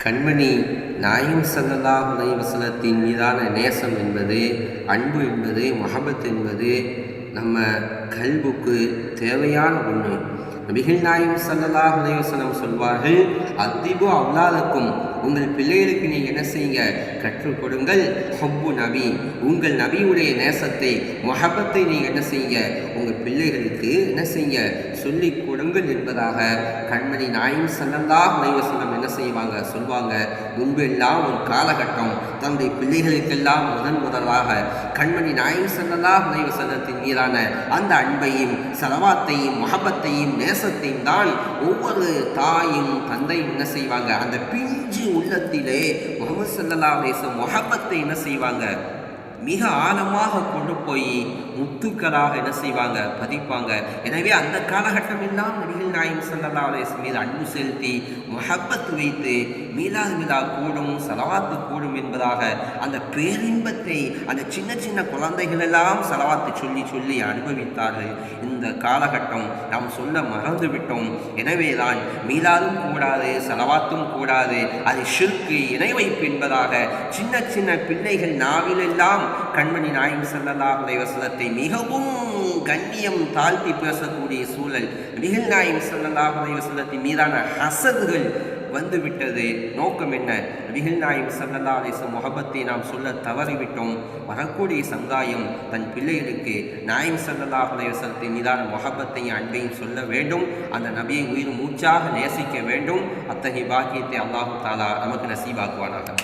கண்மணி நாயகம் ஸல்லல்லாஹு அலைஹி வஸல்லத்தின் மீதான நேசம் என்பது, அன்பு என்பது, மஹபத் என்பது நம்ம கல்புக்கு தேவையான ஒன்று. நபிகள் நாயகம் ஸல்லல்லாஹு அலைஹி வஸல்லம் சொல்வார்கள், அத்திபு அவ்லாதக்கும், உங்கள் பிள்ளைகளுக்கு நீங்கள் என்ன செய்யுங்க, கற்றுக் கொடுங்கள். ஹொப்பு நபி, உங்கள் நபியுடைய நேசத்தை, மொஹபத்தை நீங்கள் என்ன செய்யுங்க, உங்கள் பிள்ளைகளுக்கு என்ன செய்யுங்க, சொல்லிக் கொடுங்கள் என்பதாக கண்மணி நாயகம் ஸல்லல்லாஹு அலைஹி வஸல்லம் என்ன செய்வாங்க, சொல்வாங்க. முன்பு எல்லாம் ஒரு காலகட்டம் தன்னுடைய பிள்ளைகளுக்கெல்லாம் முதலாக கண்மணி நாயகம் ஸல்லல்லாஹு அலைஹி வஸல்லத்தின் மீதான அந்த அன்பையும் ஸலவாத்தையும் மொஹபத்தையும் நேசத்தையும் தான் ஒவ்வொரு தாயும் தந்தையும் என்ன செய்வாங்க, அந்த பிஞ்சு உள்ளத்திலே முஹம்மது ஸல்லல்லாஹு அலைஹி வஸல்லம் மொஹபத்தை என்ன செய்வாங்க, மிக ஆழமாக கொண்டு போய் முத்துக்களாக என்ன செய்வாங்க, பதிப்பாங்க. எனவே அந்த காலகட்டம் எல்லாம் நபிகள் நாயகம் ஸல்லல்லாஹு அலைஹி வஸல்லம் மீது அன்பு செலுத்தி மொஹப்பத் வைத்து மீலாது விழா கூடும், ஸலவாத்து கூடும் என்பதாக அந்த பேரின்பத்தை அந்த சின்ன சின்ன குழந்தைகள் எல்லாம் ஸலவாத்து சொல்லி சொல்லி அனுபவித்தார்கள். இந்த காலகட்டம் நாம் சொல்ல மறந்துவிட்டோம். எனவே தான் மீலாதும் கூடாது, ஸலவாத்தும் கூடாது, அது ஷிர்க், இணை வைப்பு என்பதாக சின்ன சின்ன பிள்ளைகள் நாவிலெல்லாம் கண்மணி நாயகம் ஸல்லல்லாஹு அலைஹி வஸல்லத்தை மிகவும் கண்ணியம் தாழ்த்தி பேசக்கூடிய சூழல், நபிகள் நாயகம் ஸல்லல்லாஹு அலைஹி வஸல்லத்தின் மீதான ஹஸதுகள் வந்துவிட்டது. நோக்கம் என்ன? நபிகள் நாயகம் ஸல்லல்லாஹு அலைஹி வஸல்லம் முஹப்பத்தை நாம் சொல்ல தவறிவிட்டோம். வரக்கூடிய சமுதாயம் தன் பிள்ளைகளுக்கு நாயகம் ஸல்லல்லாஹு அலைஹி வஸல்லத்தின் மீதான முஹப்பத்தையும் அன்பையும் சொல்ல வேண்டும். அந்த நபியை உயிர் மூச்சாக நேசிக்க வேண்டும். அத்தகைய பாக்கியத்தை அல்லாஹு தஆலா நமக்கு நசீபாக்குவானாக.